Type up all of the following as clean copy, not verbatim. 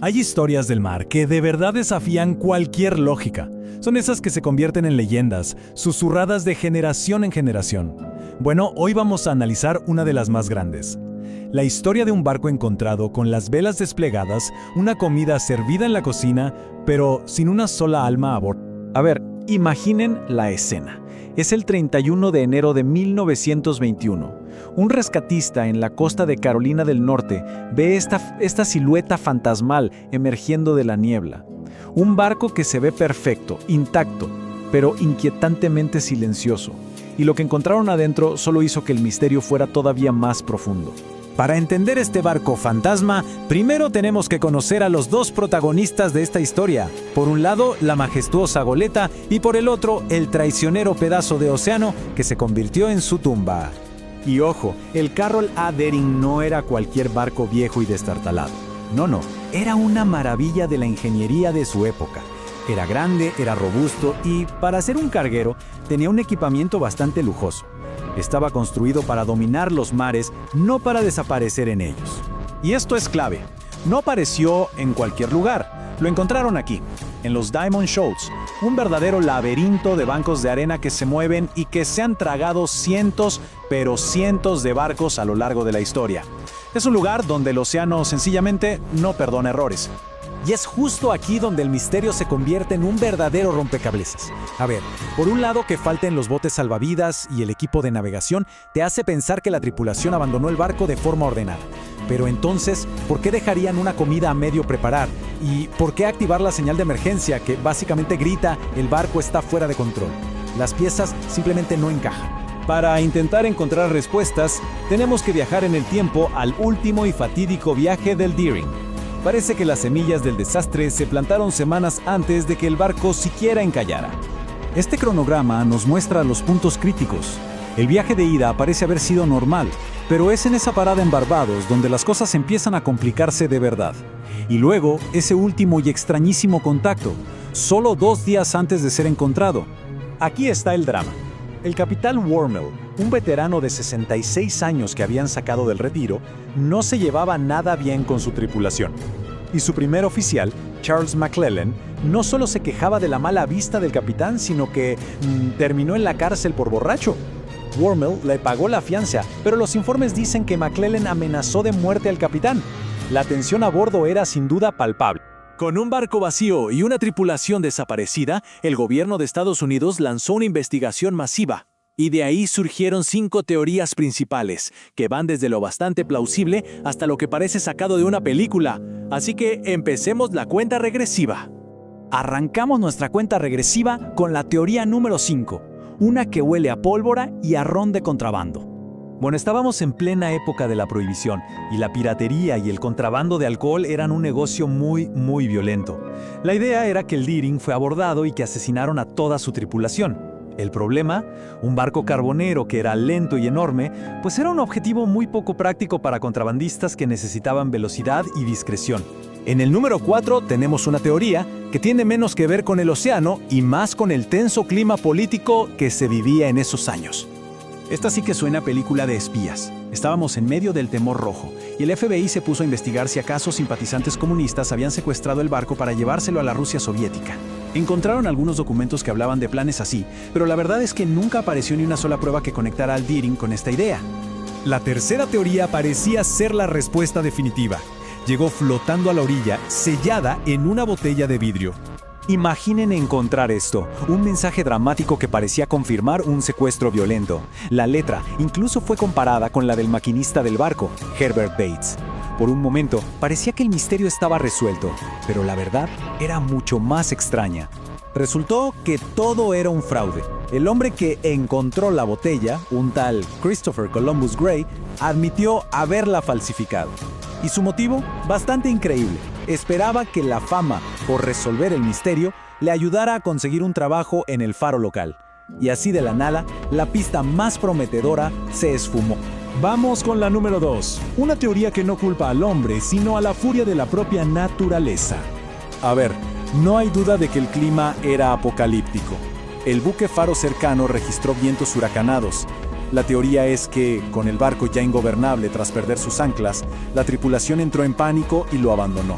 Hay historias del mar que de verdad desafían cualquier lógica. Son esas que se convierten en leyendas, susurradas de generación en generación. Bueno, hoy vamos a analizar una de las más grandes. La historia de un barco encontrado con las velas desplegadas, una comida servida en la cocina, pero sin una sola alma a bordo. A ver, imaginen la escena. Es el 31 de enero de 1921. Un rescatista en la costa de Carolina del Norte ve esta silueta fantasmal emergiendo de la niebla. Un barco que se ve perfecto, intacto, pero inquietantemente silencioso. Y lo que encontraron adentro solo hizo que el misterio fuera todavía más profundo. Para entender este barco fantasma, primero tenemos que conocer a los dos protagonistas de esta historia. Por un lado, la majestuosa goleta y por el otro, el traicionero pedazo de océano que se convirtió en su tumba. Y ojo, el Carroll A. Deering no era cualquier barco viejo y destartalado. No, era una maravilla de la ingeniería de su época. Era grande, era robusto y, para ser un carguero, tenía un equipamiento bastante lujoso. Estaba construido para dominar los mares, no para desaparecer en ellos. Y esto es clave. No apareció en cualquier lugar. Lo encontraron aquí, en los Diamond Shoals, un verdadero laberinto de bancos de arena que se mueven y que se han tragado cientos, pero cientos de barcos a lo largo de la historia. Es un lugar donde el océano sencillamente no perdona errores. Y es justo aquí donde el misterio se convierte en un verdadero rompecabezas. A ver, por un lado que falten los botes salvavidas y el equipo de navegación te hace pensar que la tripulación abandonó el barco de forma ordenada. Pero entonces, ¿por qué dejarían una comida a medio preparar? ¿Y por qué activar la señal de emergencia que básicamente grita el barco está fuera de control? Las piezas simplemente no encajan. Para intentar encontrar respuestas, tenemos que viajar en el tiempo al último y fatídico viaje del Deering. Parece que las semillas del desastre se plantaron semanas antes de que el barco siquiera encallara. Este cronograma nos muestra los puntos críticos. El viaje de ida parece haber sido normal, pero es en esa parada en Barbados donde las cosas empiezan a complicarse de verdad. Y luego, ese último y extrañísimo contacto, solo 2 días antes de ser encontrado. Aquí está el drama. El capitán Wormel, un veterano de 66 años que habían sacado del retiro, no se llevaba nada bien con su tripulación. Y su primer oficial, Charles McClellan, no solo se quejaba de la mala vista del capitán, sino que terminó en la cárcel por borracho. Wormel le pagó la fianza, pero los informes dicen que McClellan amenazó de muerte al capitán. La tensión a bordo era sin duda palpable. Con un barco vacío y una tripulación desaparecida, el gobierno de Estados Unidos lanzó una investigación masiva. Y de ahí surgieron 5 teorías principales, que van desde lo bastante plausible hasta lo que parece sacado de una película. Así que empecemos la cuenta regresiva. Arrancamos nuestra cuenta regresiva con la teoría número 5, una que huele a pólvora y a ron de contrabando. Bueno, estábamos en plena época de la prohibición y la piratería y el contrabando de alcohol eran un negocio muy violento. La idea era que el Deering fue abordado y que asesinaron a toda su tripulación. El problema, un barco carbonero que era lento y enorme, pues era un objetivo muy poco práctico para contrabandistas que necesitaban velocidad y discreción. En el número 4 tenemos una teoría que tiene menos que ver con el océano y más con el tenso clima político que se vivía en esos años. Esta sí que suena a película de espías. Estábamos en medio del temor rojo y el FBI se puso a investigar si acaso simpatizantes comunistas habían secuestrado el barco para llevárselo a la Rusia soviética. Encontraron algunos documentos que hablaban de planes así, pero la verdad es que nunca apareció ni una sola prueba que conectara al Deering con esta idea. La tercera teoría parecía ser la respuesta definitiva. Llegó flotando a la orilla, sellada en una botella de vidrio. Imaginen encontrar esto, un mensaje dramático que parecía confirmar un secuestro violento. La letra incluso fue comparada con la del maquinista del barco, Herbert Bates. Por un momento, parecía que el misterio estaba resuelto, pero la verdad era mucho más extraña. Resultó que todo era un fraude. El hombre que encontró la botella, un tal Christopher Columbus Gray, admitió haberla falsificado. Y su motivo, bastante increíble. Esperaba que la fama por resolver el misterio le ayudara a conseguir un trabajo en el faro local. Y así de la nada, la pista más prometedora se esfumó. Vamos con la número 2. Una teoría que no culpa al hombre, sino a la furia de la propia naturaleza. A ver, no hay duda de que el clima era apocalíptico. El buque faro cercano registró vientos huracanados. La teoría es que, con el barco ya ingobernable tras perder sus anclas, la tripulación entró en pánico y lo abandonó.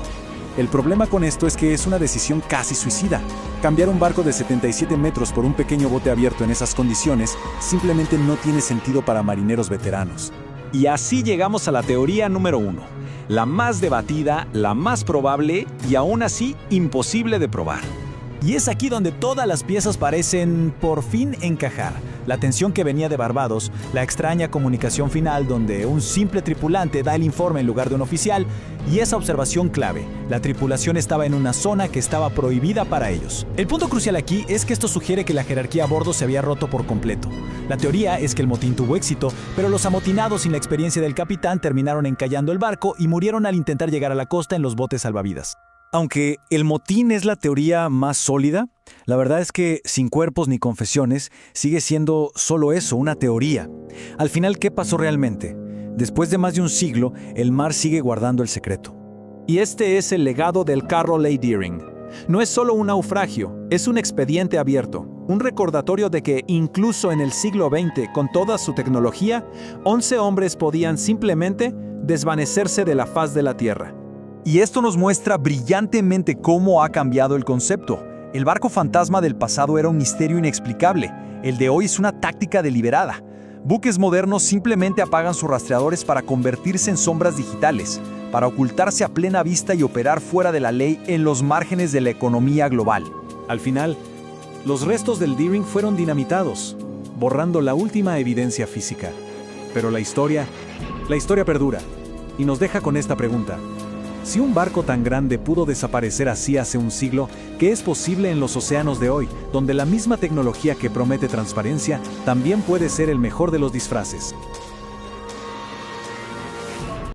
El problema con esto es que es una decisión casi suicida. Cambiar un barco de 77 metros por un pequeño bote abierto en esas condiciones simplemente no tiene sentido para marineros veteranos. Y así llegamos a la teoría número 1, la más debatida, la más probable y aún así imposible de probar. Y es aquí donde todas las piezas parecen por fin encajar. La tensión que venía de Barbados, la extraña comunicación final donde un simple tripulante da el informe en lugar de un oficial, y esa observación clave, la tripulación estaba en una zona que estaba prohibida para ellos. El punto crucial aquí es que esto sugiere que la jerarquía a bordo se había roto por completo. La teoría es que el motín tuvo éxito, pero los amotinados sin la experiencia del capitán terminaron encallando el barco y murieron al intentar llegar a la costa en los botes salvavidas. Aunque el motín es la teoría más sólida, la verdad es que sin cuerpos ni confesiones sigue siendo solo eso, una teoría. Al final, ¿qué pasó realmente? Después de más de un siglo, el mar sigue guardando el secreto. Y este es el legado del Carroll A. Deering. No es solo un naufragio, es un expediente abierto, un recordatorio de que incluso en el siglo XX, con toda su tecnología, 11 hombres podían simplemente desvanecerse de la faz de la Tierra. Y esto nos muestra brillantemente cómo ha cambiado el concepto. El barco fantasma del pasado era un misterio inexplicable. El de hoy es una táctica deliberada. Buques modernos simplemente apagan sus rastreadores para convertirse en sombras digitales, para ocultarse a plena vista y operar fuera de la ley en los márgenes de la economía global. Al final, los restos del Deering fueron dinamitados, borrando la última evidencia física. Pero la historia perdura y nos deja con esta pregunta. Si un barco tan grande pudo desaparecer así hace un siglo, ¿qué es posible en los océanos de hoy, donde la misma tecnología que promete transparencia también puede ser el mejor de los disfraces?